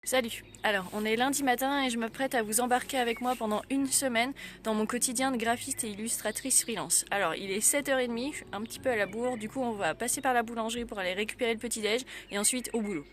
Salut. Alors, on est lundi matin et je m'apprête à vous embarquer avec moi pendant une semaine dans mon quotidien de graphiste et illustratrice freelance. Alors, il est 7h30, je suis un petit peu à la bourre, du coup on va passer par la boulangerie pour aller récupérer le petit-déj et ensuite au boulot.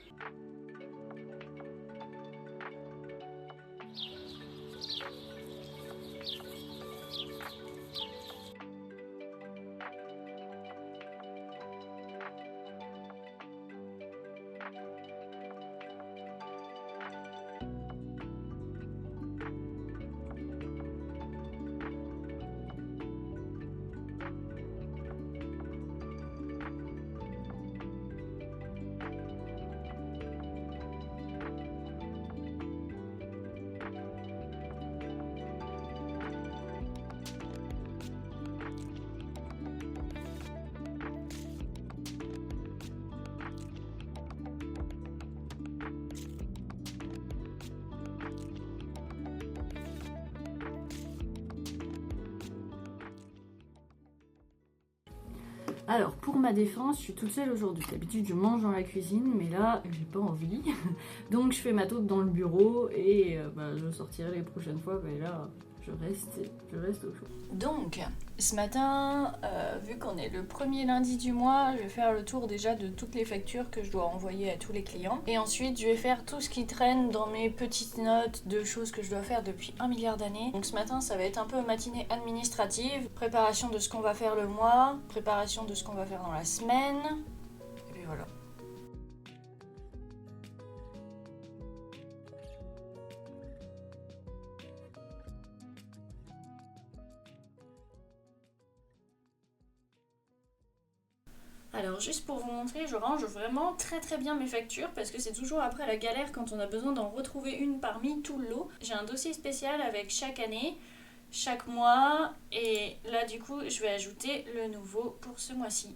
Alors, pour ma défense, je suis toute seule aujourd'hui. D'habitude, je mange dans la cuisine, mais là, j'ai pas envie. Donc, je fais ma taupe dans le bureau et je sortirai les prochaines fois. Mais là, je reste au chaud. Donc, ce matin, vu qu'on est le premier lundi du mois, je vais faire le tour déjà de toutes les factures que je dois envoyer à tous les clients. Et ensuite, je vais faire tout ce qui traîne dans mes petites notes de choses que je dois faire depuis 1 milliard d'années. Donc ce matin, ça va être un peu matinée administrative, préparation de ce qu'on va faire le mois, préparation de ce qu'on va faire dans la semaine. Et puis voilà. Alors juste pour vous montrer, je range vraiment très bien mes factures parce que c'est toujours après la galère quand on a besoin d'en retrouver une parmi tout le lot. J'ai un dossier spécial avec chaque année, chaque mois et là du coup je vais ajouter le nouveau pour ce mois-ci.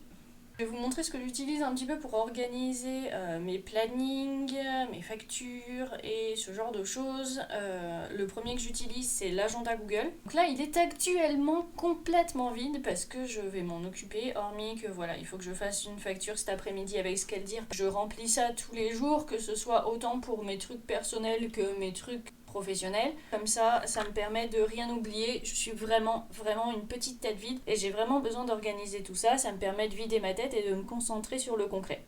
Je vais vous montrer ce que j'utilise un petit peu pour organiser mes plannings, mes factures et ce genre de choses. Le premier que j'utilise, c'est l'agenda Google. Donc là, il est actuellement complètement vide parce que je vais m'en occuper, hormis que voilà, il faut que je fasse une facture cet après-midi avec ce qu'elle dit. Je remplis ça tous les jours, que ce soit autant pour mes trucs personnels que mes trucs professionnel. Comme ça me permet de rien oublier. Je suis vraiment une petite tête vide et j'ai vraiment besoin d'organiser tout ça. Ça me permet de vider ma tête et de me concentrer sur le concret.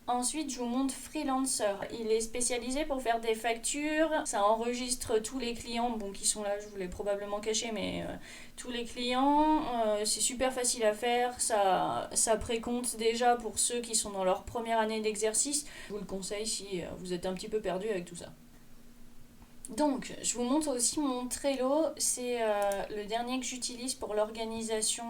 Ensuite, je vous montre Freelancer. Il est spécialisé pour faire des factures. Ça enregistre tous les clients qui sont là. Je vous l'ai probablement caché, mais tous les clients. C'est super facile à faire. Ça précompte déjà pour ceux qui sont dans leur première année d'exercice. Je vous le conseille si vous êtes un petit peu perdu avec tout ça. Donc, je vous montre aussi mon Trello, c'est le dernier que j'utilise pour l'organisation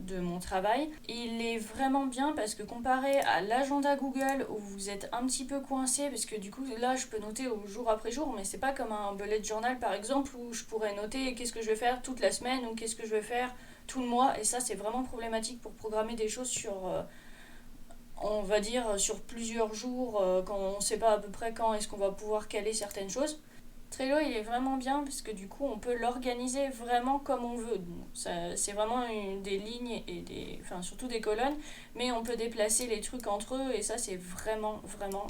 de mon travail. Il est vraiment bien parce que comparé à l'agenda Google où vous êtes un petit peu coincé, parce que du coup là je peux noter au jour après jour, mais c'est pas comme un bullet journal par exemple où je pourrais noter qu'est-ce que je vais faire toute la semaine ou qu'est-ce que je vais faire tout le mois, et ça c'est vraiment problématique pour programmer des choses sur... on va dire sur plusieurs jours quand on ne sait pas à peu près quand est-ce qu'on va pouvoir caler certaines choses. Trello, il est vraiment bien parce que du coup, on peut l'organiser vraiment comme on veut. C'est vraiment des lignes et surtout des colonnes, mais on peut déplacer les trucs entre eux et ça, c'est vraiment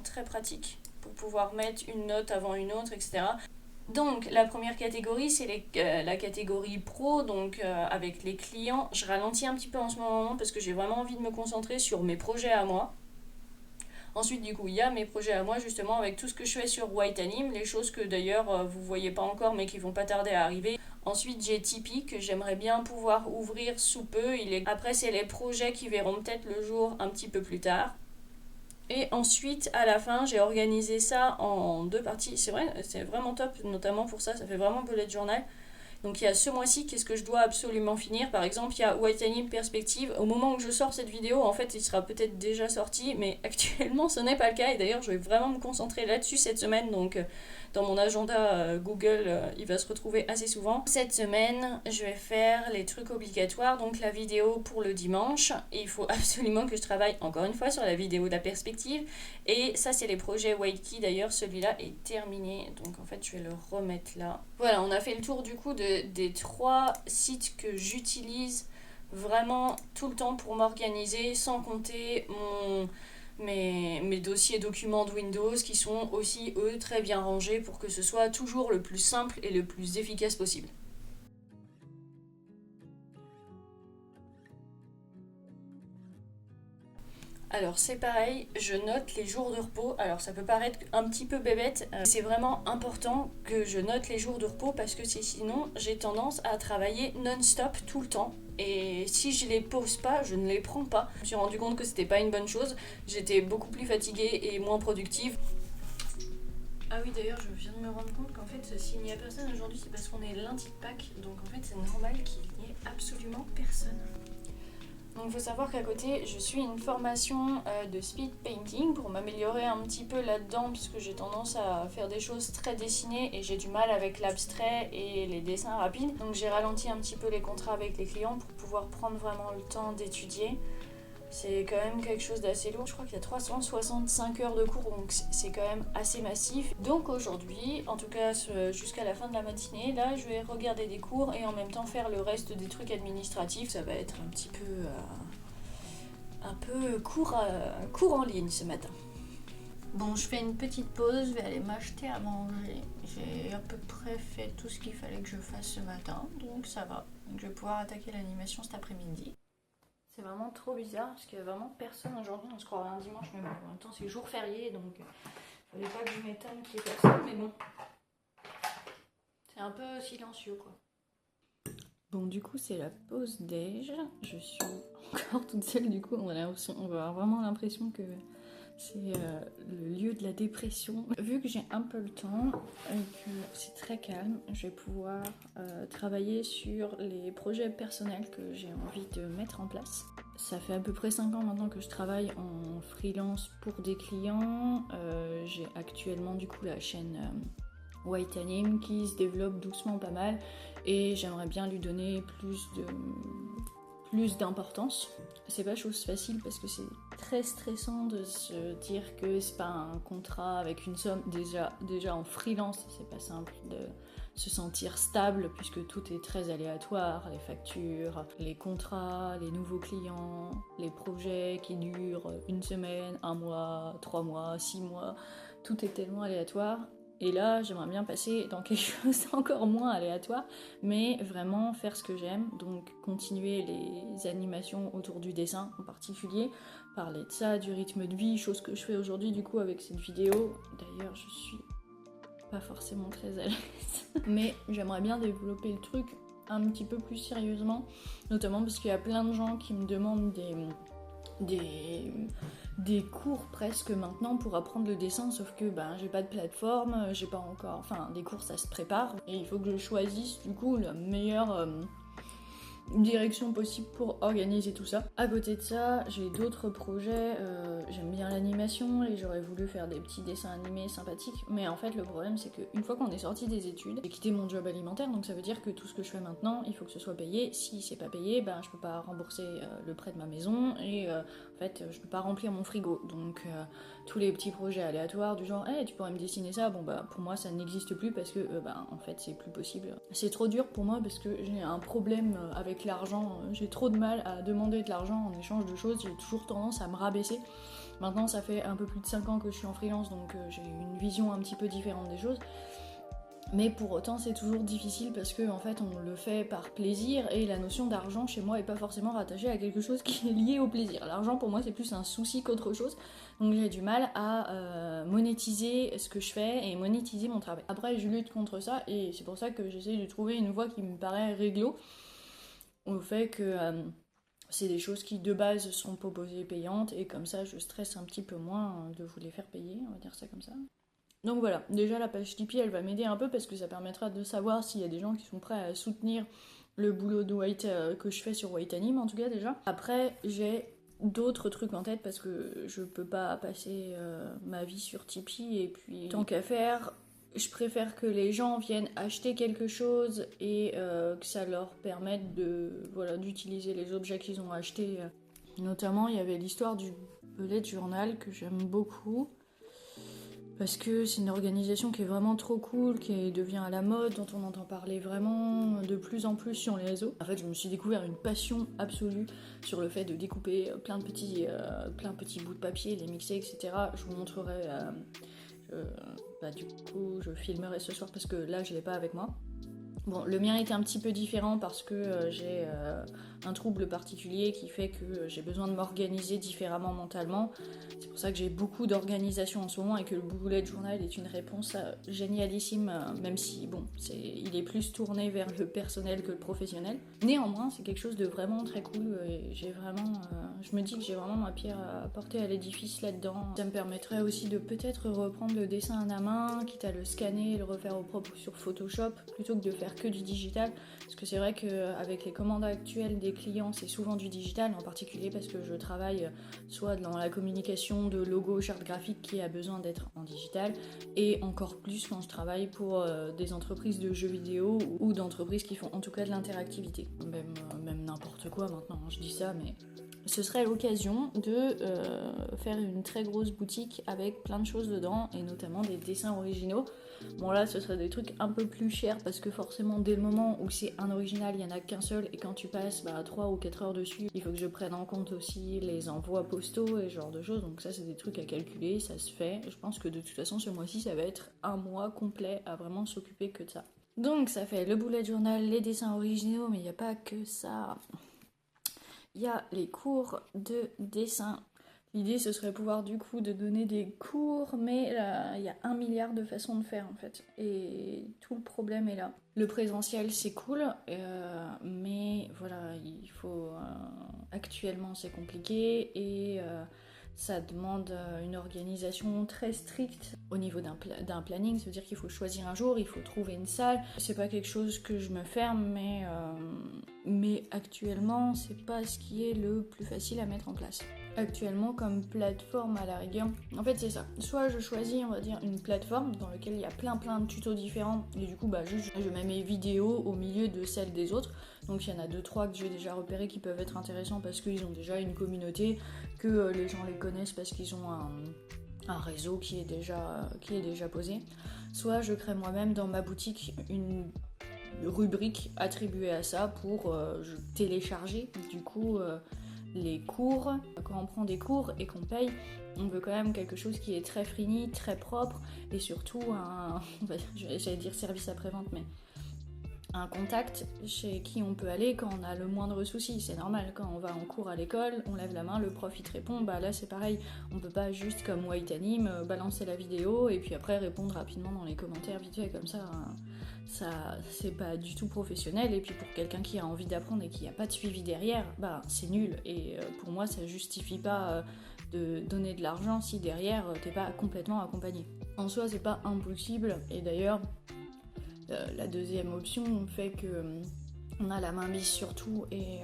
très pratique pour pouvoir mettre une note avant une autre, etc. Donc, la première catégorie, c'est la catégorie pro, donc avec les clients. Je ralentis un petit peu en ce moment parce que j'ai vraiment envie de me concentrer sur mes projets à moi. Ensuite, du coup, il y a mes projets à moi, justement, avec tout ce que je fais sur White Anime, les choses que d'ailleurs vous voyez pas encore, mais qui vont pas tarder à arriver. Ensuite, j'ai Tipeee, que j'aimerais bien pouvoir ouvrir sous peu. Après, c'est les projets qui verront peut-être le jour un petit peu plus tard. Et ensuite, à la fin, j'ai organisé ça en 2 parties. C'est vrai, c'est vraiment top, notamment pour ça fait vraiment bullet journal. Donc il y a ce mois-ci, qu'est-ce que je dois absolument finir. Par exemple, il y a White Anime Perspective. Au moment où je sors cette vidéo, en fait, il sera peut-être déjà sorti, mais actuellement, ce n'est pas le cas. Et d'ailleurs, je vais vraiment me concentrer là-dessus cette semaine. Donc, dans mon agenda Google, il va se retrouver assez souvent. Cette semaine, je vais faire les trucs obligatoires, donc la vidéo pour le dimanche. Et il faut absolument que je travaille encore une fois sur la vidéo de la perspective. Et ça, c'est les projets White Key. D'ailleurs, celui-là est terminé. Donc, en fait, je vais le remettre là. Voilà, on a fait le tour du coup des 3 sites que j'utilise vraiment tout le temps pour m'organiser, sans compter mes dossiers documents de Windows qui sont aussi, eux, très bien rangés pour que ce soit toujours le plus simple et le plus efficace possible. Alors c'est pareil, je note les jours de repos. Alors ça peut paraître un petit peu bébête, c'est vraiment important que je note les jours de repos parce que sinon j'ai tendance à travailler non-stop tout le temps. Et si je les pose pas, je ne les prends pas. Je me suis rendu compte que c'était pas une bonne chose. J'étais beaucoup plus fatiguée et moins productive. Ah oui, d'ailleurs, je viens de me rendre compte qu'en fait, s'il n'y a personne aujourd'hui, c'est parce qu'on est lundi de Pâques. Donc en fait, c'est normal qu'il n'y ait absolument personne. Donc il faut savoir qu'à côté, je suis une formation de speed painting pour m'améliorer un petit peu là-dedans puisque j'ai tendance à faire des choses très dessinées et j'ai du mal avec l'abstrait et les dessins rapides. Donc j'ai ralenti un petit peu les contrats avec les clients pour pouvoir prendre vraiment le temps d'étudier. C'est quand même quelque chose d'assez lourd. Je crois qu'il y a 365 heures de cours, donc c'est quand même assez massif. Donc aujourd'hui, en tout cas jusqu'à la fin de la matinée, là je vais regarder des cours et en même temps faire le reste des trucs administratifs. Ça va être un peu cours en ligne ce matin. Bon, je fais une petite pause, je vais aller m'acheter à manger. J'ai à peu près fait tout ce qu'il fallait que je fasse ce matin, donc ça va. Donc je vais pouvoir attaquer l'animation cet après-midi. C'est vraiment trop bizarre parce qu'il n'y a vraiment personne aujourd'hui. On se croirait un dimanche, mais bon, en même temps c'est jour férié donc il ne fallait pas que je m'étonne qu'il n'y ait personne, mais bon. C'est un peu silencieux quoi. Bon, du coup, c'est la pause déj. Je suis encore toute seule, du coup, on va avoir vraiment l'impression que c'est le lieu de la dépression. Vu que j'ai un peu le temps et que c'est très calme, je vais pouvoir travailler sur les projets personnels que j'ai envie de mettre en place. Ça fait à peu près 5 ans maintenant que je travaille en freelance pour des clients. J'ai actuellement du coup la chaîne White Anime qui se développe doucement pas mal et j'aimerais bien lui donner plus d'importance. C'est pas chose facile parce que c'est très stressant de se dire que c'est pas un contrat avec une somme. Déjà en freelance, c'est pas simple de se sentir stable puisque tout est très aléatoire, les factures, les contrats, les nouveaux clients, les projets qui durent 1 semaine, 1 mois, 3 mois, 6 mois, tout est tellement aléatoire. Et là, j'aimerais bien passer dans quelque chose encore moins aléatoire, mais vraiment faire ce que j'aime, donc continuer les animations autour du dessin en particulier, parler de ça, du rythme de vie, chose que je fais aujourd'hui du coup avec cette vidéo. D'ailleurs, je suis pas forcément très à l'aise, mais j'aimerais bien développer le truc un petit peu plus sérieusement, notamment parce qu'il y a plein de gens qui me demandent des cours presque maintenant pour apprendre le dessin, sauf que j'ai pas de plateforme, j'ai pas encore, enfin des cours ça se prépare et il faut que je choisisse du coup la meilleure direction possible pour organiser tout ça. À côté de ça, j'ai d'autres projets, j'aime bien l'animation et j'aurais voulu faire des petits dessins animés sympathiques, mais en fait le problème c'est qu'une fois qu'on est sorti des études, j'ai quitté mon job alimentaire, donc ça veut dire que tout ce que je fais maintenant, il faut que ce soit payé. Si c'est pas payé, je peux pas rembourser le prêt de ma maison et en fait je peux pas remplir mon frigo, donc tous les petits projets aléatoires du genre hey, tu pourrais me dessiner ça, pour moi ça n'existe plus parce que en fait c'est plus possible. C'est trop dur pour moi parce que j'ai un problème avec l'argent, j'ai trop de mal à demander de l'argent en échange de choses, j'ai toujours tendance à me rabaisser. Maintenant ça fait un peu plus de 5 ans que je suis en freelance, donc j'ai une vision un petit peu différente des choses. Mais pour autant c'est toujours difficile parce que en fait on le fait par plaisir et la notion d'argent chez moi est pas forcément rattachée à quelque chose qui est lié au plaisir. L'argent pour moi c'est plus un souci qu'autre chose, donc j'ai du mal à monétiser ce que je fais et monétiser mon travail. Après je lutte contre ça et c'est pour ça que j'essaie de trouver une voie qui me paraît réglo au fait que c'est des choses qui de base sont proposées payantes et comme ça je stresse un petit peu moins de vous les faire payer, on va dire ça comme ça. Donc voilà, déjà la page Tipeee elle va m'aider un peu parce que ça permettra de savoir s'il y a des gens qui sont prêts à soutenir le boulot de White que je fais sur White Anime en tout cas déjà. Après j'ai d'autres trucs en tête parce que je peux pas passer ma vie sur Tipeee et puis tant qu'à faire, je préfère que les gens viennent acheter quelque chose et que ça leur permette d'utiliser les objets qu'ils ont achetés. Notamment il y avait l'histoire du bullet journal que j'aime beaucoup. parce que c'est une organisation qui est vraiment trop cool, qui devient à la mode, dont on entend parler vraiment de plus en plus sur les réseaux. En fait, je me suis découvert une passion absolue sur le fait de découper plein de petits bouts de papier, les mixer, etc. Je vous montrerai, du coup, je filmerai ce soir parce que là, je l'ai pas avec moi. Bon, le mien était un petit peu différent parce que j'ai un trouble particulier qui fait que j'ai besoin de m'organiser différemment mentalement. C'est pour ça que j'ai beaucoup d'organisation en ce moment et que le bullet journal est une réponse génialissime, même si bon, il est plus tourné vers le personnel que le professionnel. Néanmoins, c'est quelque chose de vraiment très cool et je me dis que j'ai vraiment ma pierre à apporter à l'édifice là-dedans. Ça me permettrait aussi de peut-être reprendre le dessin à la main, quitte à le scanner et le refaire au propre sur Photoshop, plutôt que de faire que du digital, parce que c'est vrai qu'avec les commandes actuelles des clients, c'est souvent du digital, en particulier parce que je travaille soit dans la communication de logos, chartes graphiques qui a besoin d'être en digital, et encore plus quand je travaille pour des entreprises de jeux vidéo ou d'entreprises qui font en tout cas de l'interactivité. Même n'importe quoi maintenant, je dis ça, mais ce serait l'occasion de faire une très grosse boutique avec plein de choses dedans, et notamment des dessins originaux. Bon là, ce serait des trucs un peu plus chers parce que forcément, dès le moment où c'est un original, il n'y en a qu'un seul, et quand tu passes 3 ou 4 heures dessus, il faut que je prenne en compte aussi les envois postaux et ce genre de choses. Donc ça, c'est des trucs à calculer, ça se fait. Je pense que de toute façon, ce mois-ci, ça va être un mois complet à vraiment s'occuper que de ça. Donc ça fait le bullet journal, les dessins originaux, mais il n'y a pas que ça. Il y a les cours de dessin. L'idée, ce serait pouvoir du coup de donner des cours, mais il y a 1 milliard de façons de faire en fait. Et tout le problème est là. Le présentiel, c'est cool, mais voilà, il faut... actuellement, c'est compliqué et ça demande une organisation très stricte au niveau d'un planning. Ça veut dire qu'il faut choisir un jour, il faut trouver une salle. C'est pas quelque chose que je me ferme, mais actuellement, c'est pas ce qui est le plus facile à mettre en place. Actuellement, comme plateforme à la rigueur, en fait c'est ça. Soit je choisis, on va dire, une plateforme dans laquelle il y a plein de tutos différents, et du coup juste je mets mes vidéos au milieu de celles des autres. Donc il y en a 2-3 que j'ai déjà repérés qui peuvent être intéressants parce qu'ils ont déjà une communauté, que les gens les connaissent parce qu'ils ont un réseau qui est déjà posé. Soit je crée moi-même dans ma boutique une rubrique attribuée à ça pour télécharger du coup les cours. Quand on prend des cours et qu'on paye, on veut quand même quelque chose qui est très fini, très propre, et surtout j'allais dire service après-vente, mais un contact chez qui on peut aller quand on a le moindre souci. C'est normal, quand on va en cours à l'école, on lève la main, le prof il te répond, là c'est pareil, on peut pas juste comme White Anime balancer la vidéo et puis après répondre rapidement dans les commentaires vite fait comme ça. Ça c'est pas du tout professionnel, et puis pour quelqu'un qui a envie d'apprendre et qui a pas de suivi derrière, c'est nul, et pour moi ça justifie pas de donner de l'argent si derrière t'es pas complètement accompagné. En soi c'est pas impossible, et d'ailleurs la deuxième option fait que on a la main mise sur tout, et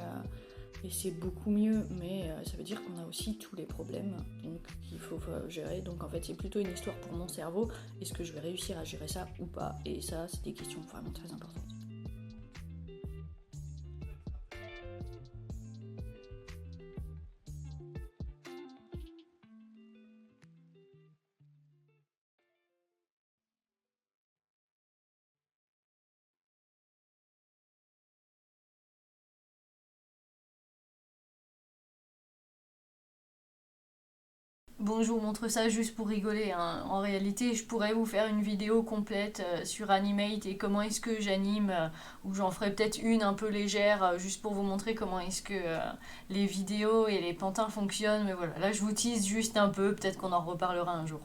c'est beaucoup mieux, mais ça veut dire qu'on a aussi tous les problèmes qu'il faut gérer. Donc en fait c'est plutôt une histoire pour mon cerveau, est-ce que je vais réussir à gérer ça ou pas, et ça c'est des questions vraiment très importantes. Bon, je vous montre ça juste pour rigoler, hein. En réalité, je pourrais vous faire une vidéo complète sur Animate et comment est-ce que j'anime, ou j'en ferai peut-être une un peu légère, juste pour vous montrer comment est-ce que les vidéos et les pantins fonctionnent. Mais voilà, là je vous tease juste un peu, peut-être qu'on en reparlera un jour.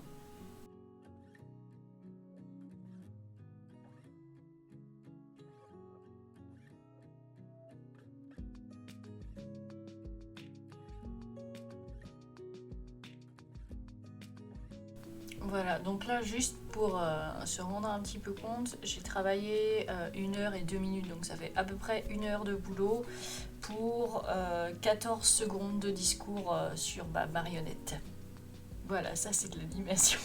Voilà, donc là, juste pour se rendre un petit peu compte, j'ai travaillé 1 h et 2 minutes, donc ça fait à peu près 1 heure de boulot pour 14 secondes de discours sur ma marionnette. Voilà, ça c'est de l'animation.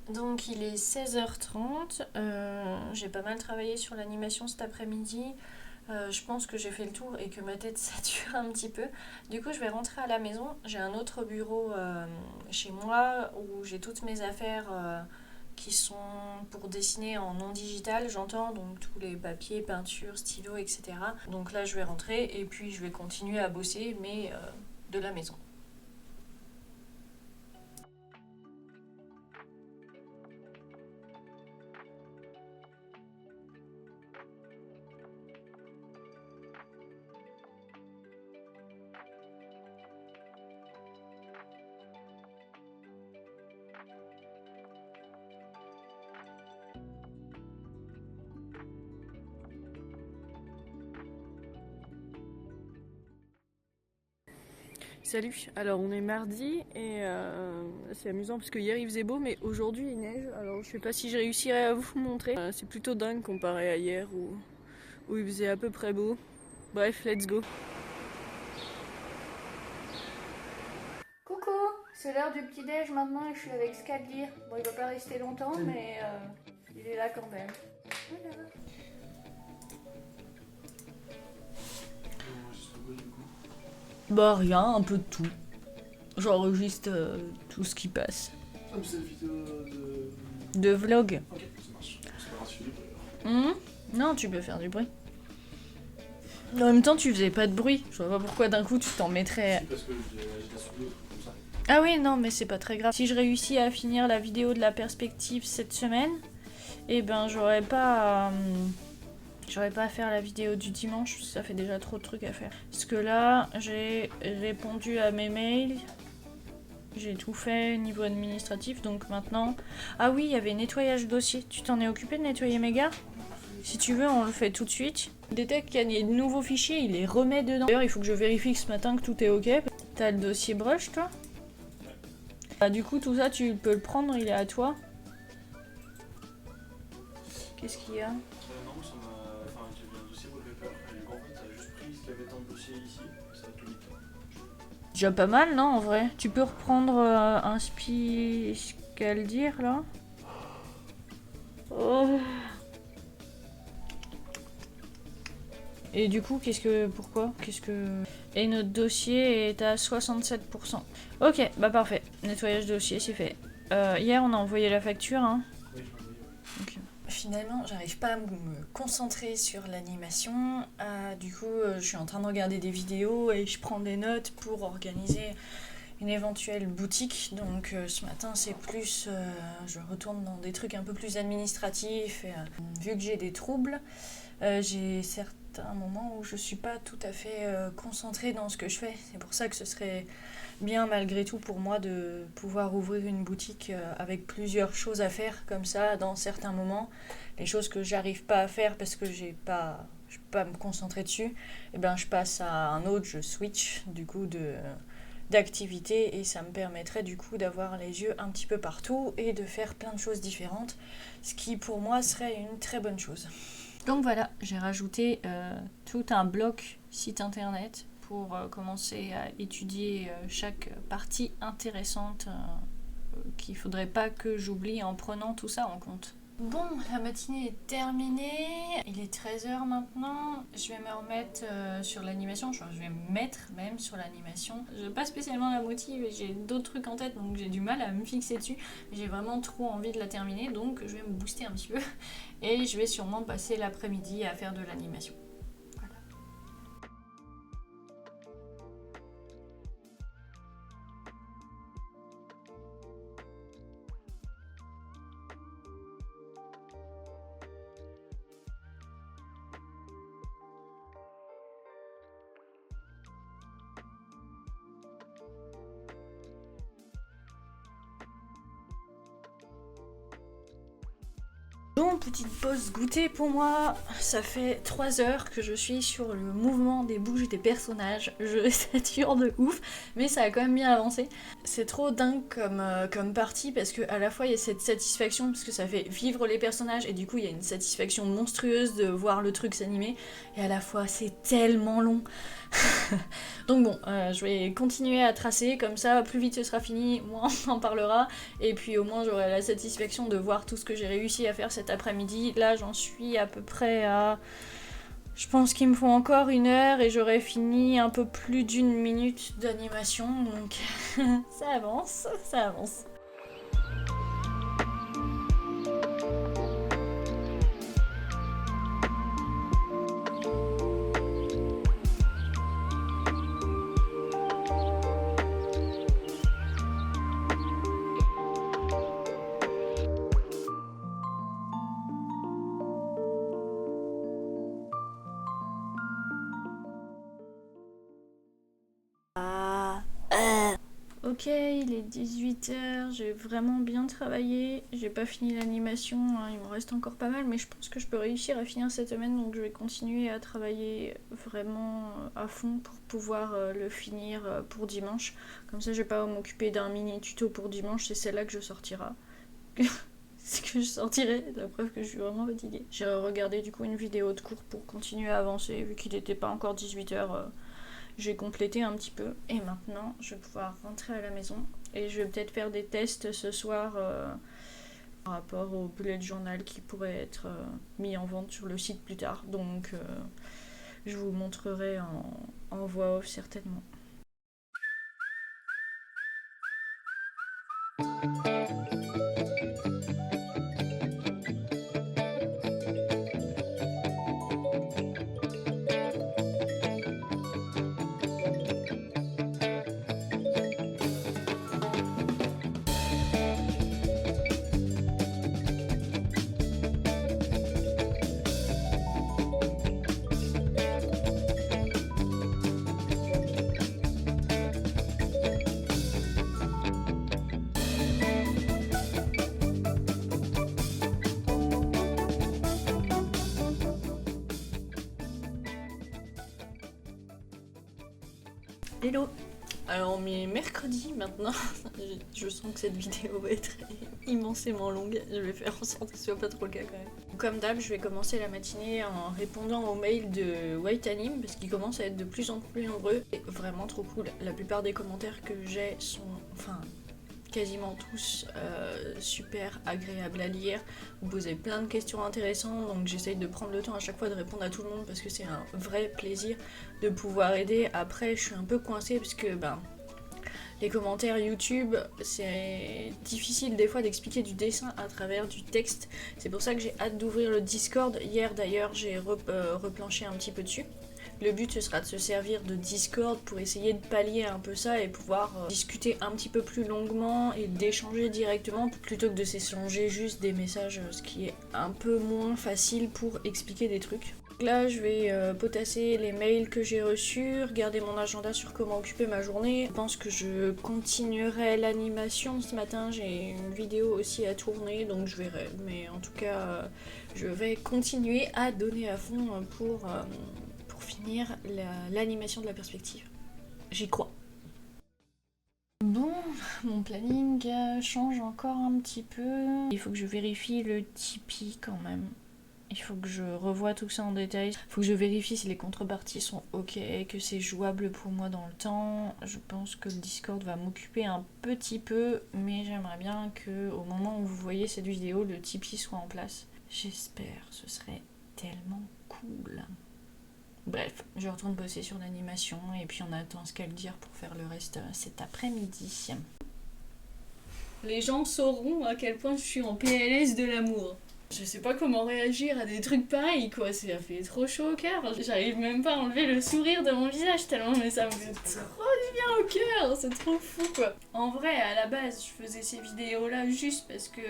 Donc il est 16h30, j'ai pas mal travaillé sur l'animation cet après-midi. Je pense que j'ai fait le tour et que ma tête sature un petit peu. Du coup, je vais rentrer à la maison. J'ai un autre bureau chez moi où j'ai toutes mes affaires qui sont pour dessiner en non digital, j'entends, donc tous les papiers, peintures, stylos, etc. Donc là, je vais rentrer et puis je vais continuer à bosser, mais de la maison. Salut, alors on est mardi et c'est amusant parce que hier il faisait beau mais aujourd'hui il neige, alors je sais pas si je réussirai à vous montrer. C'est plutôt dingue comparé à hier où il faisait à peu près beau. Bref, let's go. Coucou, c'est l'heure du petit-déj maintenant et je suis avec Skaldir. Bon, il va pas rester longtemps, mais il est là quand même. Voilà. Bah rien, un peu de tout. J'enregistre tout ce qui passe. Ah, mais c'est une vidéo de. De vlog. Ok, ça marche. C'est pas grave, suivi Non, tu peux faire du bruit. En même temps, tu faisais pas de bruit. Je vois pas pourquoi d'un coup tu t'en mettrais. Si, parce que j'ai la souris comme ça. Ah oui, non, mais c'est pas très grave. Si je réussis à finir la vidéo de la perspective cette semaine, eh ben j'aurais pas à faire la vidéo du dimanche, ça fait déjà trop de trucs à faire. Parce que là, j'ai répondu à mes mails, j'ai tout fait niveau administratif, donc maintenant... Ah oui, il y avait nettoyage dossier. Tu t'en es occupé de nettoyer mes gars ? Si tu veux, on le fait tout de suite. Détecte qu'il y a de nouveaux fichiers, il les remet dedans. D'ailleurs, il faut que je vérifie ce matin que tout est ok. T'as le dossier brush, toi ? Bah, du coup, tout ça, tu peux le prendre, il est à toi. Qu'est-ce qu'il y a ? Non, ça m'a. Enfin, j'ai vu un dossier wallpaper, et du coup, en fait, t'as juste pris ce qu'il y avait dans le dossier ici, et ça a tout mis dedans. Déjà pas mal, non, en vrai. Tu peux reprendre un Skaldir, là. Oh. Et du coup, pourquoi Et notre dossier est à 67%. Ok, bah parfait. Nettoyage dossier, c'est fait. Hier, on a envoyé la facture, hein. Oui, je l'ai vu. Okay. Finalement, j'arrive pas à me concentrer sur l'animation. Du coup, je suis en train de regarder des vidéos et je prends des notes pour organiser une éventuelle boutique. Donc ce matin, c'est plus... je retourne dans des trucs un peu plus administratifs. Et, vu que j'ai des troubles, j'ai certains moments où je suis pas tout à fait concentrée dans ce que je fais. C'est pour ça que ce serait bien malgré tout pour moi de pouvoir ouvrir une boutique avec plusieurs choses à faire comme ça dans certains moments. Les choses que j'arrive pas à faire parce que je peux pas me concentrer dessus, et ben je passe à un autre, je switch du coup d'activité et ça me permettrait du coup d'avoir les yeux un petit peu partout et de faire plein de choses différentes, ce qui pour moi serait une très bonne chose. Donc voilà, j'ai rajouté tout un bloc site internet pour commencer à étudier chaque partie intéressante qu'il ne faudrait pas que j'oublie en prenant tout ça en compte. Bon, la matinée est terminée, il est 13h maintenant, je vais me remettre sur l'animation, je vais me mettre même sur l'animation. Je n'ai pas spécialement la motive, j'ai d'autres trucs en tête donc j'ai du mal à me fixer dessus, mais j'ai vraiment trop envie de la terminer donc je vais me booster un petit peu et je vais sûrement passer l'après-midi à faire de l'animation. Bon, petite pause goûter pour moi. Ça fait 3 heures que je suis sur le mouvement des bouches des personnages. Je sature de ouf, mais ça a quand même bien avancé. C'est trop dingue comme partie parce que à la fois il y a cette satisfaction parce que ça fait vivre les personnages et du coup il y a une satisfaction monstrueuse de voir le truc s'animer et à la fois c'est tellement long. Donc bon, je vais continuer à tracer, comme ça, plus vite ce sera fini, moins on en parlera, et puis au moins j'aurai la satisfaction de voir tout ce que j'ai réussi à faire cet après-midi. Là j'en suis à peu près à... Je pense qu'il me faut encore 1 heure et j'aurai fini un peu plus d'1 minute d'animation, donc ça avance, ça avance. Ok, il est 18h, j'ai vraiment bien travaillé, j'ai pas fini l'animation, hein, il me reste encore pas mal, mais je pense que je peux réussir à finir cette semaine, donc je vais continuer à travailler vraiment à fond pour pouvoir le finir pour dimanche. Comme ça, je vais pas m'occuper d'un mini tuto pour dimanche, c'est celle-là que je sortira. C'est que je sortirai, la preuve que je suis vraiment fatiguée. J'ai regardé du coup une vidéo de cours pour continuer à avancer, vu qu'il n'était pas encore 18h. J'ai complété un petit peu et maintenant je vais pouvoir rentrer à la maison et je vais peut-être faire des tests ce soir par rapport au bullet journal qui pourrait être mis en vente sur le site plus tard. Donc je vous montrerai en voix off certainement. Hello. Alors on est mercredi maintenant, je sens que cette vidéo va être immensément longue, je vais faire en sorte que ce soit pas trop le cas quand même. Comme d'hab, je vais commencer la matinée en répondant aux mails de White Anime parce qu'ils commencent à être de plus en plus nombreux et vraiment trop cool. La plupart des commentaires que j'ai sont, enfin quasiment tous super agréables à lire. Vous posez plein de questions intéressantes, donc j'essaye de prendre le temps à chaque fois de répondre à tout le monde parce que c'est un vrai plaisir de pouvoir aider. Après je suis un peu coincée parce que les commentaires YouTube, c'est difficile des fois d'expliquer du dessin à travers du texte. C'est pour ça que j'ai hâte d'ouvrir le Discord. Hier d'ailleurs j'ai replanché un petit peu dessus. Le but ce sera de se servir de Discord pour essayer de pallier un peu ça et pouvoir discuter un petit peu plus longuement et d'échanger directement plutôt que de s'échanger juste des messages, ce qui est un peu moins facile pour expliquer des trucs. Là je vais potasser les mails que j'ai reçus, regarder mon agenda sur comment occuper ma journée. Je pense que je continuerai l'animation ce matin, j'ai une vidéo aussi à tourner donc je verrai. Mais en tout cas je vais continuer à donner à fond pour finir l'animation de la perspective. J'y crois. Bon, mon planning change encore un petit peu. Il faut que je vérifie le Tipeee quand même. Il faut que je revoie tout ça en détail. Il faut que je vérifie si les contreparties sont ok, que c'est jouable pour moi dans le temps. Je pense que le Discord va m'occuper un petit peu, mais j'aimerais bien qu'au moment où vous voyez cette vidéo, le Tipeee soit en place. J'espère, ce serait tellement cool. Bref, je retourne bosser sur l'animation et puis on attend ce qu'elle dire pour faire le reste cet après-midi. Les gens sauront à quel point je suis en PLS de l'amour. Je sais pas comment réagir à des trucs pareils quoi, ça fait trop chaud au cœur. J'arrive même pas à enlever le sourire de mon visage tellement, mais ça me fait trop du bien au cœur, c'est trop fou quoi. En vrai, à la base, je faisais ces vidéos là juste parce que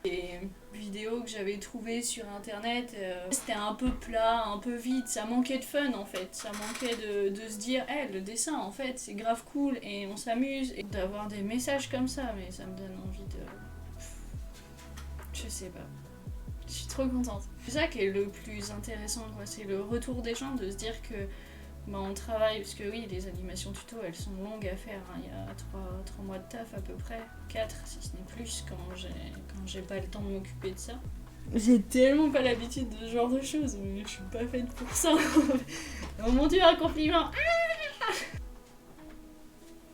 les vidéos que j'avais trouvées sur internet, c'était un peu plat, un peu vide, ça manquait de fun en fait. Ça manquait de se dire, le dessin en fait c'est grave cool et on s'amuse. Et d'avoir des messages comme ça, mais ça me donne envie de... Je sais pas. Je suis trop contente. C'est ça qui est le plus intéressant, quoi. C'est le retour des gens, de se dire que on travaille, parce que oui, les animations tuto, elles sont longues à faire, hein. Il y a 3 mois de taf à peu près, 4 si ce n'est plus, quand j'ai pas le temps de m'occuper de ça. J'ai tellement pas l'habitude de ce genre de choses, mais je suis pas faite pour ça. Oh mon dieu, un compliment.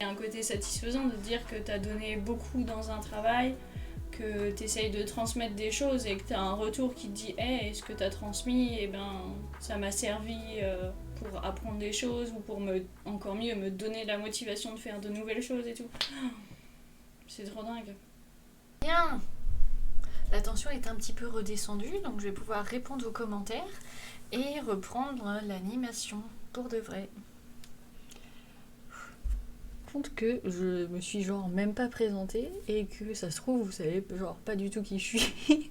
Il y a un côté satisfaisant de dire que tu as donné beaucoup dans un travail, que tu essayes de transmettre des choses et que tu as un retour qui te dit hey, ce que tu as transmis, eh ben, ça m'a servi pour apprendre des choses ou pour encore mieux me donner la motivation de faire de nouvelles choses et tout. C'est trop dingue. Bien. La tension est un petit peu redescendue, donc je vais pouvoir répondre aux commentaires et reprendre l'animation pour de vrai. Compte que je me suis genre même pas présentée et que ça se trouve vous savez genre pas du tout qui je suis.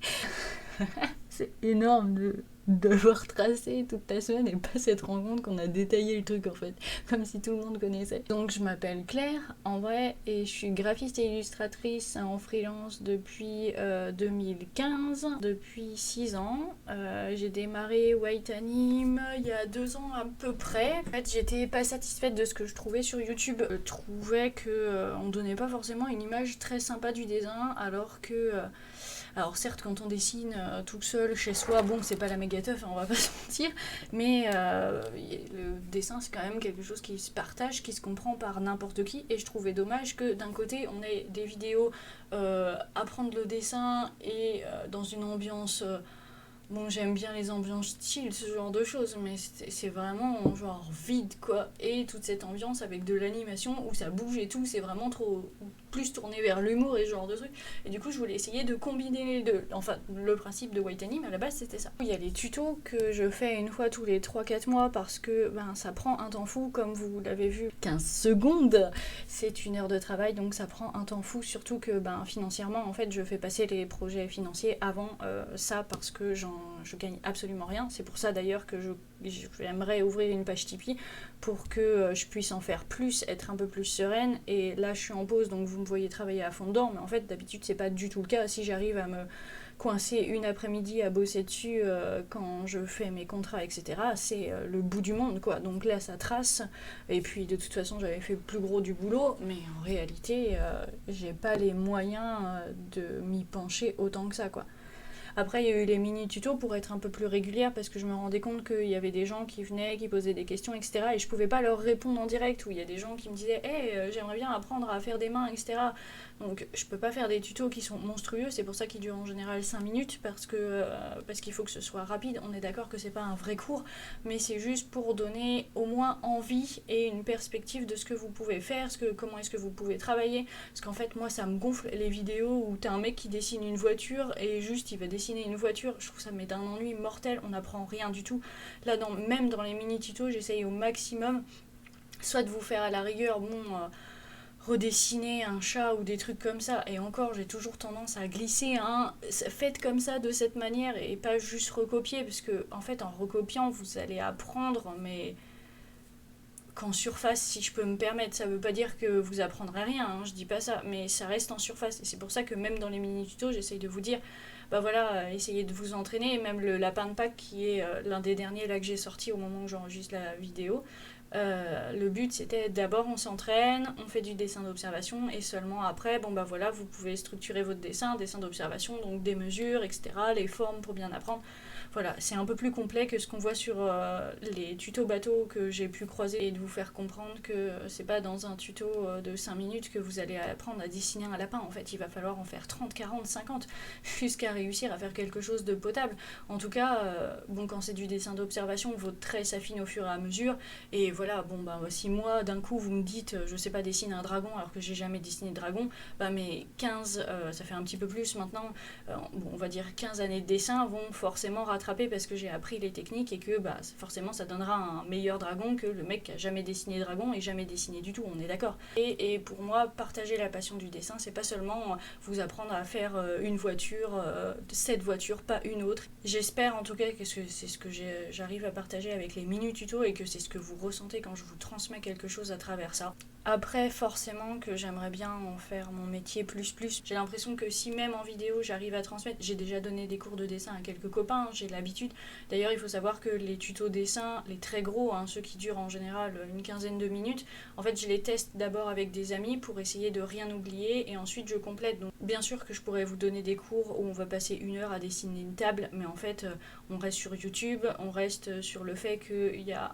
C'est énorme d'avoir tracé toute ta semaine et pas s'être rendu compte qu'on a détaillé le truc en fait, comme si tout le monde connaissait. Donc je m'appelle Claire en vrai et je suis graphiste et illustratrice en freelance depuis 2015, depuis 6 ans. J'ai démarré White Anime il y a 2 ans à peu près. En fait j'étais pas satisfaite de ce que je trouvais sur YouTube. Je trouvais que on donnait pas forcément une image très sympa du dessin alors que alors certes quand on dessine tout seul chez soi, bon c'est pas la méga teuf, hein, on va pas se mentir, mais le dessin c'est quand même quelque chose qui se partage, qui se comprend par n'importe qui, et je trouvais dommage que d'un côté on ait des vidéos apprendre le dessin et dans une ambiance... Bon, j'aime bien les ambiances chill, ce genre de choses, mais c'est vraiment genre vide quoi. Et toute cette ambiance avec de l'animation où ça bouge et tout, c'est vraiment trop plus tourné vers l'humour et ce genre de trucs. Et du coup, je voulais essayer de combiner les deux. Enfin, le principe de White Anime à la base, c'était ça. Il y a les tutos que je fais une fois tous les 3-4 mois parce que ben, ça prend un temps fou, comme vous l'avez vu. 15 secondes, c'est 1 heure de travail, donc ça prend un temps fou, surtout que ben, financièrement, en fait, je fais passer les projets financiers avant ça parce que je gagne absolument rien. C'est pour ça d'ailleurs que j'aimerais ouvrir une page Tipeee pour que je puisse en faire plus, être un peu plus sereine. Et là je suis en pause donc vous me voyez travailler à fond dedans, mais en fait d'habitude c'est pas du tout le cas. Si j'arrive à me coincer une après-midi à bosser dessus quand je fais mes contrats etc, c'est le bout du monde quoi. Donc là ça trace, et puis de toute façon j'avais fait le plus gros du boulot, mais en réalité j'ai pas les moyens de m'y pencher autant que ça quoi. Après, il y a eu les mini-tutos pour être un peu plus régulière parce que je me rendais compte qu'il y avait des gens qui venaient, qui posaient des questions, etc. Et je pouvais pas leur répondre en direct, ou il y a des gens qui me disaient hey, j'aimerais bien apprendre à faire des mains, etc. Donc je peux pas faire des tutos qui sont monstrueux, c'est pour ça qu'ils durent en général 5 minutes parce qu'il faut que ce soit rapide. On est d'accord que c'est pas un vrai cours, mais c'est juste pour donner au moins envie et une perspective de ce que vous pouvez faire, comment est-ce que vous pouvez travailler. Parce qu'en fait, moi, ça me gonfle les vidéos où t'as un mec qui dessine une voiture et juste il va dessiner une voiture. Je trouve ça met d'un ennui mortel, on n'apprend rien du tout. Là, même dans les mini-tutos, j'essaye au maximum soit de vous faire à la rigueur, redessiner un chat ou des trucs comme ça, et encore j'ai toujours tendance à glisser faites comme ça de cette manière et pas juste recopier, parce que en fait en recopiant vous allez apprendre, mais qu'en surface, si je peux me permettre. Ça veut pas dire que vous apprendrez rien, hein, je dis pas ça, mais ça reste en surface, et c'est pour ça que même dans les mini tutos j'essaye de vous dire bah voilà, essayez de vous entraîner. Et même le lapin de Pâques qui est l'un des derniers là que j'ai sorti au moment où j'enregistre la vidéo, le but c'était d'abord on s'entraîne, on fait du dessin d'observation, et seulement après bon bah voilà, vous pouvez structurer votre dessin d'observation, donc des mesures etc, les formes pour bien apprendre. Voilà, c'est un peu plus complet que ce qu'on voit sur les tutos bateaux que j'ai pu croiser, et de vous faire comprendre que c'est pas dans un tuto de 5 minutes que vous allez apprendre à dessiner un lapin. En fait, il va falloir en faire 30, 40, 50 jusqu'à réussir à faire quelque chose de potable. En tout cas, quand c'est du dessin d'observation, votre trait s'affine au fur et à mesure. Et voilà, si moi d'un coup vous me dites, je sais pas dessiner un dragon alors que j'ai jamais dessiné de dragon, mes 15, ça fait un petit peu plus maintenant, on va dire 15 années de dessin vont forcément rattraper parce que j'ai appris les techniques, et que forcément ça donnera un meilleur dragon que le mec qui a jamais dessiné de dragon et jamais dessiné du tout, on est d'accord. Et pour moi, partager la passion du dessin, c'est pas seulement vous apprendre à faire une voiture, cette voiture, pas une autre. J'espère en tout cas que c'est ce que j'arrive à partager avec les mini tutos, et que c'est ce que vous ressentez quand je vous transmets quelque chose à travers ça. Après, forcément que j'aimerais bien en faire mon métier plus. J'ai l'impression que si même en vidéo j'arrive à transmettre, j'ai déjà donné des cours de dessin à quelques copains, j'ai l'habitude. D'ailleurs, il faut savoir que les tutos dessin, les très gros, ceux qui durent en général une quinzaine de minutes, en fait je les teste d'abord avec des amis pour essayer de rien oublier, et ensuite je complète. Donc bien sûr que je pourrais vous donner des cours où on va passer 1 heure à dessiner une table, mais en fait on reste sur YouTube, on reste sur le fait qu'il y a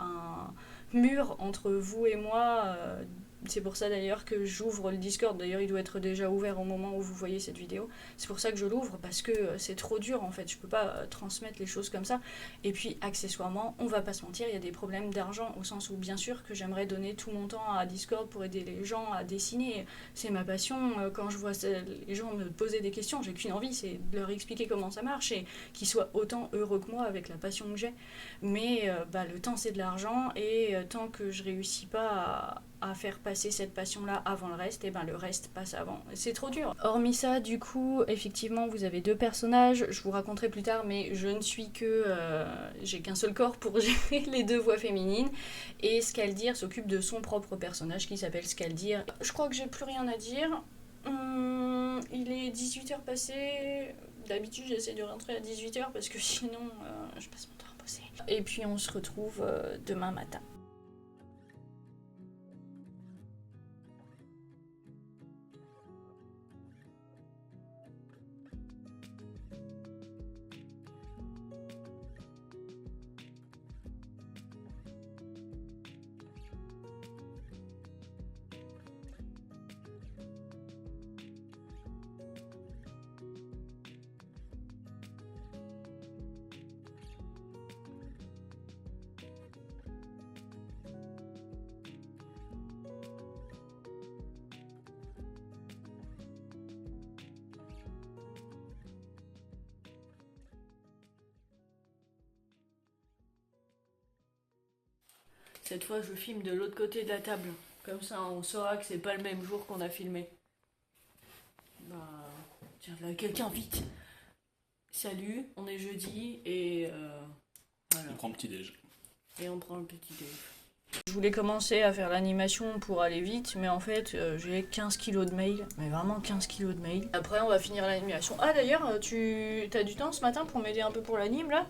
mur entre vous et moi. C'est pour ça d'ailleurs que j'ouvre le Discord. D'ailleurs, il doit être déjà ouvert au moment où vous voyez cette vidéo. C'est pour ça que je l'ouvre, parce que c'est trop dur en fait. Je peux pas transmettre les choses comme ça. Et puis, accessoirement, on va pas se mentir, il y a des problèmes d'argent, au sens où, bien sûr, que j'aimerais donner tout mon temps à Discord pour aider les gens à dessiner. C'est ma passion. Quand je vois les gens me poser des questions, j'ai qu'une envie, c'est de leur expliquer comment ça marche et qu'ils soient autant heureux que moi avec la passion que j'ai. Mais le temps, c'est de l'argent, et tant que je réussis pas à faire passer cette passion-là avant le reste, et le reste passe avant. C'est trop dur. Hormis ça, du coup, effectivement, vous avez 2 personnages, je vous raconterai plus tard, mais je ne suis que... j'ai qu'un seul corps pour gérer les 2 voix féminines, et Skaldir s'occupe de son propre personnage qui s'appelle Skaldir. Je crois que j'ai plus rien à dire. Il est 18h passé. D'habitude, j'essaie de rentrer à 18h parce que sinon, je passe mon temps à bosser. Et puis, on se retrouve demain matin. Cette fois, je filme de l'autre côté de la table. Comme ça, on saura que c'est pas le même jour qu'on a filmé. Tiens, là, quelqu'un, vite. Salut, on est jeudi et voilà. On prend le petit déj. Et on prend le petit déj. Je voulais commencer à faire l'animation pour aller vite, mais en fait, j'ai 15 kilos de mails. Mais vraiment 15 kilos de mails. Après, on va finir l'animation. Ah, d'ailleurs, t'as du temps ce matin pour m'aider un peu pour l'anime, là ?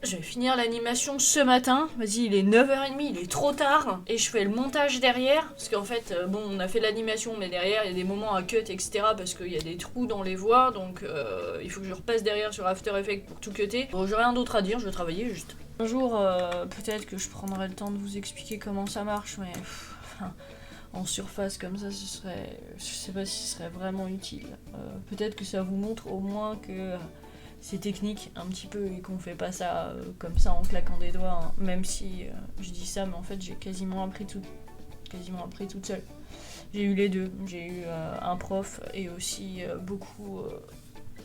Je vais finir l'animation ce matin. Vas-y, il est 9h30, il est trop tard. Et je fais le montage derrière. Parce qu'en fait, on a fait l'animation, mais derrière, il y a des moments à cut, etc. Parce qu'il y a des trous dans les voix. Donc, il faut que je repasse derrière sur After Effects pour tout cutter. Bon, j'ai rien d'autre à dire, je vais travailler juste. Un jour, peut-être que je prendrai le temps de vous expliquer comment ça marche, mais... en surface comme ça, ce serait... Je sais pas si ce serait vraiment utile. Peut-être que ça vous montre au moins que... c'est technique un petit peu et qu'on fait pas ça comme ça en claquant des doigts, hein. Même si je dis ça, mais en fait j'ai quasiment appris toute seule. J'ai eu les deux, j'ai eu un prof et aussi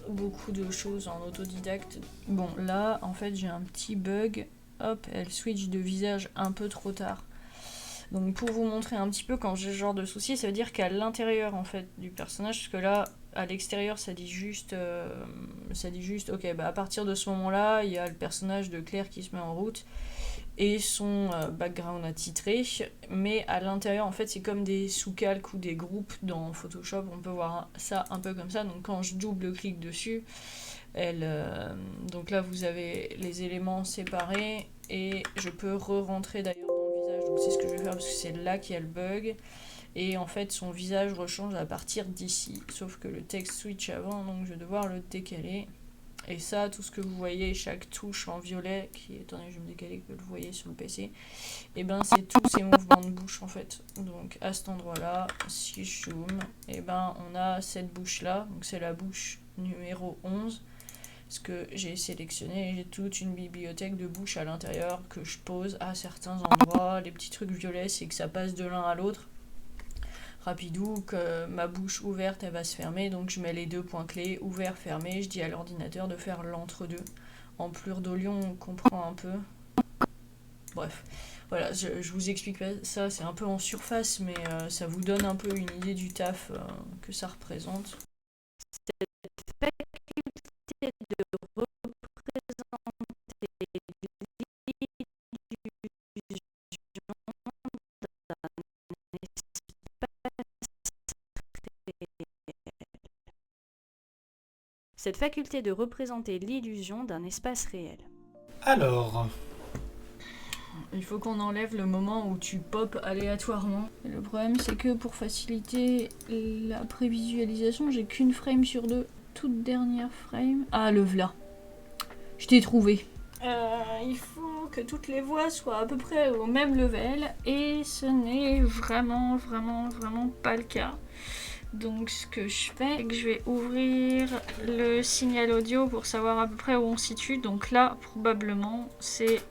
beaucoup de choses en autodidacte. Bon là en fait j'ai un petit bug, hop, elle switch de visage un peu trop tard. Donc pour vous montrer un petit peu quand j'ai ce genre de soucis, ça veut dire qu'à l'intérieur en fait du personnage, parce que là à l'extérieur ça dit juste ok, à partir de ce moment-là, il y a le personnage de Claire qui se met en route et son background attitré, mais à l'intérieur en fait c'est comme des sous-calques ou des groupes dans Photoshop, on peut voir ça un peu comme ça. Donc quand je double-clique dessus, donc là vous avez les éléments séparés et je peux re-rentrer d'ailleurs dans le visage, donc c'est ce que je vais faire parce que c'est là qu'il y a le bug. Et en fait son visage rechange à partir d'ici, sauf que le texte switch avant, donc je vais devoir le décaler. Et ça, tout ce que vous voyez, chaque touche en violet, attendez, je vais me décaler que vous le voyez sur le PC, et c'est tous ces mouvements de bouche en fait. Donc à cet endroit là, si je zoome, on a cette bouche là, donc c'est la bouche numéro 11, ce que j'ai sélectionné, et j'ai toute une bibliothèque de bouches à l'intérieur que je pose à certains endroits. Les petits trucs violets, c'est que ça passe de l'un à l'autre rapidou, que ma bouche ouverte elle va se fermer, donc je mets les 2 points clés, ouvert, fermé, je dis à l'ordinateur de faire l'entre-deux. En plurdolion on comprend un peu. Bref, voilà, je vous explique pas ça, c'est un peu en surface, mais ça vous donne un peu une idée du taf que ça représente. Cette faculté de Cette faculté de représenter l'illusion d'un espace réel. Alors, il faut qu'on enlève le moment où tu pop aléatoirement. Et le problème c'est que pour faciliter la prévisualisation, j'ai qu'une frame sur 2. Toute dernière frame. Ah, le v'là. Je t'ai trouvé. Il faut que toutes les voix soient à peu près au même level et ce n'est vraiment pas le cas. Donc ce que je fais, c'est que je vais ouvrir le signal audio pour savoir à peu près où on se situe. Donc là, probablement, c'est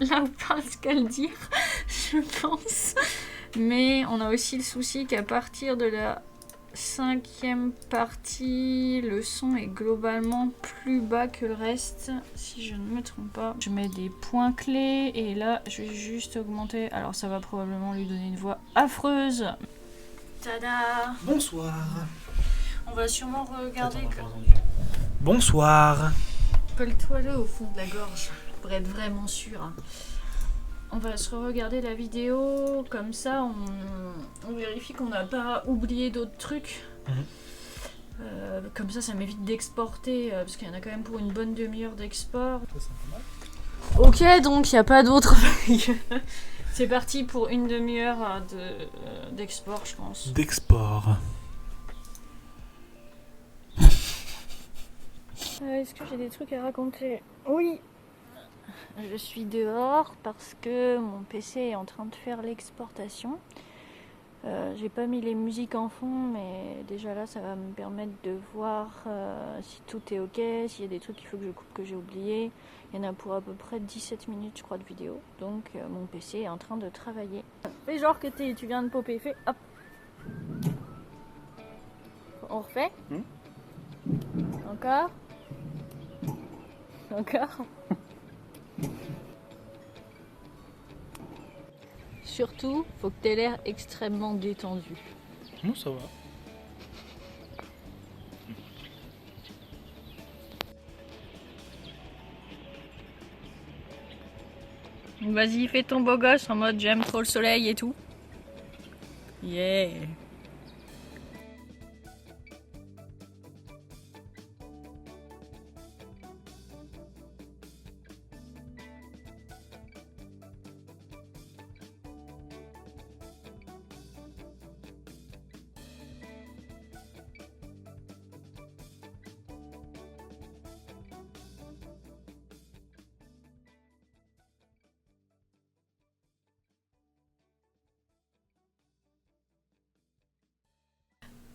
là où Pascal dire, je pense. Mais on a aussi le souci qu'à partir de la 5e partie, le son est globalement plus bas que le reste, si je ne me trompe pas. Je mets des points clés et là, je vais juste augmenter. Alors ça va probablement lui donner une voix affreuse. Tada! Bonsoir. On va sûrement regarder. Bonsoir. Colle-toi-le au fond de la gorge pour être vraiment sûr. On va se regarder la vidéo, comme ça on vérifie qu'on n'a pas oublié d'autres trucs. Comme ça m'évite d'exporter, parce qu'il y en a quand même pour une bonne demi-heure d'export. Ok, donc il n'y a pas d'autres. C'est parti pour une demi-heure d'export, je pense. D'export. Est-ce que j'ai des trucs à raconter? Oui. Je suis dehors parce que mon PC est en train de faire l'exportation. J'ai pas mis les musiques en fond, mais déjà là ça va me permettre de voir si tout est ok, s'il y a des trucs qu'il faut que je coupe que j'ai oublié. Il y en a pour à peu près 17 minutes je crois de vidéo. Donc mon PC est en train de travailler. Fais genre que tu viens de popper, fais hop. On refait. Encore. Encore. Surtout, faut que t'aies l'air extrêmement détendu. Non, ça va. Vas-y, fais ton beau gosse en mode j'aime trop le soleil et tout. Yeah.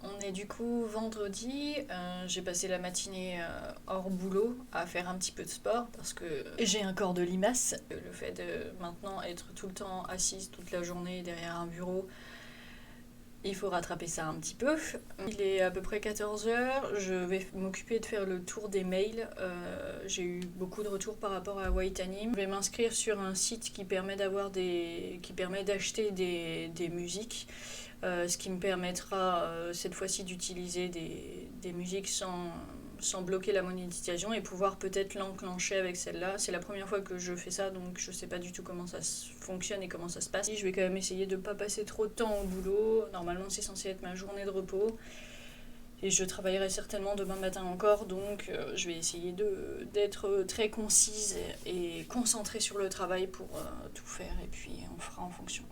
On est du coup vendredi, j'ai passé la matinée hors boulot à faire un petit peu de sport parce que j'ai un corps de limace. Le fait de maintenant être tout le temps assise toute la journée derrière un bureau, il faut rattraper ça un petit peu. Il est à peu près 14h, je vais m'occuper de faire le tour des mails. J'ai eu beaucoup de retours par rapport à Waitanime. Je vais m'inscrire sur un site qui permet d'acheter des musiques. Ce qui me permettra cette fois-ci d'utiliser des musiques sans bloquer la monétisation et pouvoir peut-être l'enclencher avec celle-là. C'est la première fois que je fais ça, donc je sais pas du tout comment ça fonctionne et comment ça se passe. Je vais quand même essayer de ne pas passer trop de temps au boulot. Normalement, c'est censé être ma journée de repos. Et je travaillerai certainement demain matin encore, donc je vais essayer d'être très concise et concentrée sur le travail pour tout faire, et puis on fera en fonction.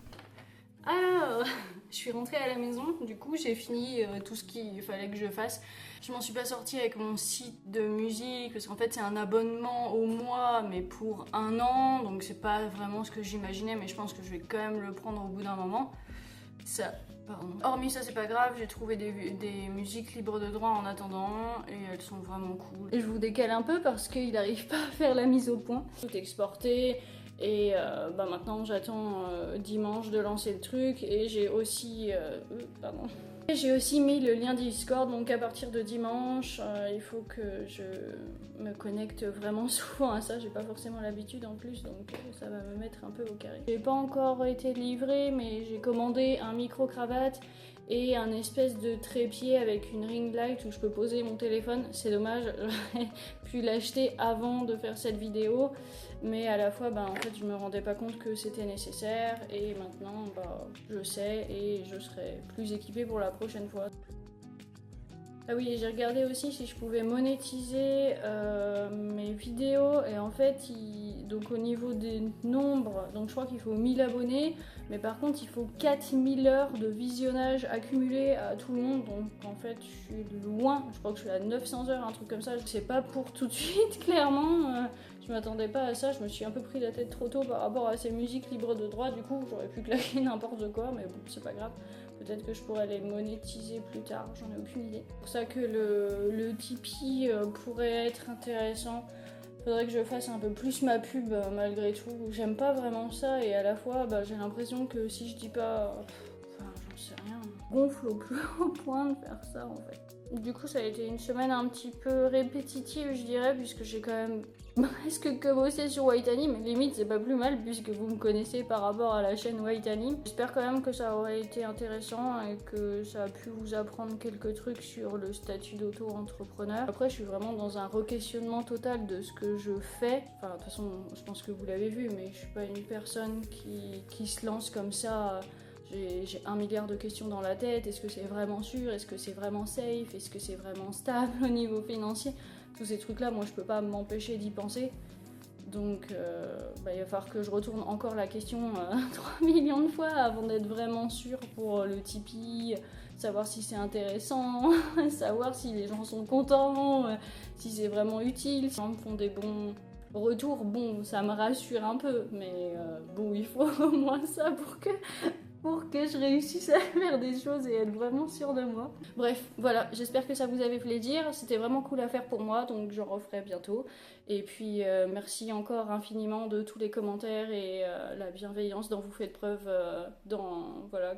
Alors, je suis rentrée à la maison, du coup j'ai fini tout ce qu'il fallait que je fasse. Je m'en suis pas sortie avec mon site de musique, parce qu'en fait c'est un abonnement au mois, mais pour 1 an, donc c'est pas vraiment ce que j'imaginais, mais je pense que je vais quand même le prendre au bout d'un moment. Hormis ça, c'est pas grave, j'ai trouvé des musiques libres de droit en attendant, et elles sont vraiment cool. Et je vous décale un peu parce qu'il n'arrive pas à faire la mise au point. Tout exporté. Et maintenant j'attends dimanche de lancer le truc et j'ai aussi mis le lien Discord, donc à partir de dimanche il faut que je me connecte vraiment souvent à ça, j'ai pas forcément l'habitude en plus, donc ça va me mettre un peu au carré. J'ai pas encore été livré, mais j'ai commandé un micro-cravate et un espèce de trépied avec une ring light où je peux poser mon téléphone. C'est dommage, j'aurais pu l'acheter avant de faire cette vidéo, mais à la fois en fait je me rendais pas compte que c'était nécessaire, et maintenant je sais et je serai plus équipée pour la prochaine fois. Ah oui, j'ai regardé aussi si je pouvais monétiser mes vidéos, et en fait Donc au niveau des nombres, donc je crois qu'il faut 1000 abonnés, mais par contre il faut 4000 heures de visionnage accumulées à tout le monde. Donc en fait je suis loin, je crois que je suis à 900 heures, un truc comme ça. C'est pas pour tout de suite, clairement. Je m'attendais pas à ça, je me suis un peu pris la tête trop tôt par rapport à ces musiques libres de droit. Du coup j'aurais pu claquer n'importe quoi, mais bon c'est pas grave. Peut-être que je pourrais les monétiser plus tard, j'en ai aucune idée. C'est pour ça que le Tipeee pourrait être intéressant. Faudrait que je fasse un peu plus ma pub malgré tout. J'aime pas vraiment ça et à la fois j'ai l'impression que si je dis pas... Enfin j'en sais rien. Gonfle au plus haut point de faire ça en fait. Du coup ça a été une semaine un petit peu répétitive je dirais, puisque j'ai quand même presque commencé sur White Anime. Limite c'est pas plus mal puisque vous me connaissez par rapport à la chaîne White Anime. J'espère quand même que ça aurait été intéressant et que ça a pu vous apprendre quelques trucs sur le statut d'auto-entrepreneur. Après je suis vraiment dans un re-questionnement total de ce que je fais. Enfin de toute façon je pense que vous l'avez vu, mais je suis pas une personne qui se lance comme ça. J'ai 1 milliard de questions dans la tête. Est-ce que c'est vraiment sûr? Est-ce que c'est vraiment safe? Est-ce que c'est vraiment stable au niveau financier? Tous ces trucs-là, moi, je peux pas m'empêcher d'y penser. Donc, il va falloir que je retourne encore la question 3 millions de fois avant d'être vraiment sûre pour le Tipeee, savoir si c'est intéressant, savoir si les gens sont contents, si c'est vraiment utile, si ils me font des bons retours. Bon, ça me rassure un peu, mais bon, il faut au moins ça pour que je réussisse à faire des choses et être vraiment sûre de moi. Bref, voilà, j'espère que ça vous avait fait plaisir. C'était vraiment cool à faire pour moi, donc j'en referai bientôt. Et puis, merci encore infiniment de tous les commentaires et la bienveillance dont vous faites preuve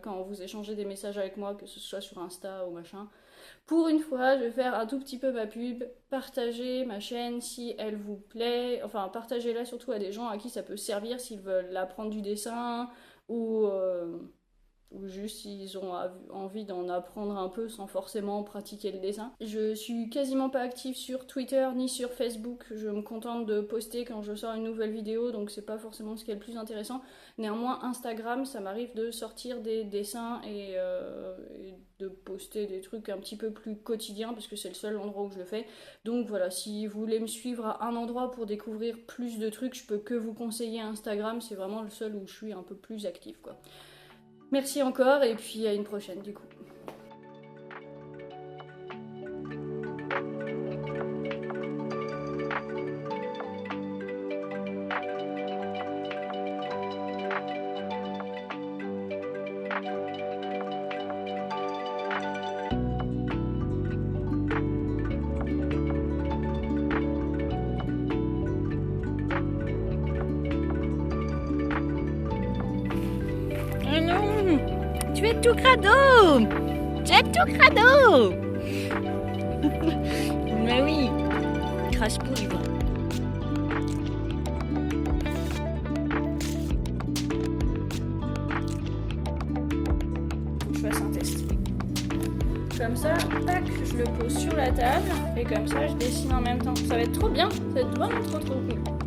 quand vous échangez des messages avec moi, que ce soit sur Insta ou machin. Pour une fois, je vais faire un tout petit peu ma pub. Partagez ma chaîne si elle vous plaît. Enfin, partagez-la surtout à des gens à qui ça peut servir s'ils veulent apprendre du dessin ou juste s'ils ont envie d'en apprendre un peu sans forcément pratiquer le dessin. Je suis quasiment pas active sur Twitter ni sur Facebook. Je me contente de poster quand je sors une nouvelle vidéo, donc c'est pas forcément ce qui est le plus intéressant. Néanmoins, Instagram, ça m'arrive de sortir des dessins et de poster des trucs un petit peu plus quotidiens parce que c'est le seul endroit où je le fais. Donc voilà, si vous voulez me suivre à un endroit pour découvrir plus de trucs, je peux que vous conseiller Instagram. C'est vraiment le seul où je suis un peu plus active, quoi. Merci encore et puis à une prochaine du coup. Oh non, tu es tout crado! Tu es tout crado! Mais oui, crache poudre. Faut que je fasse un test. Comme ça, tac, je le pose sur la table et comme ça je dessine en même temps. Ça va être trop bien, ça va être vraiment trop cool.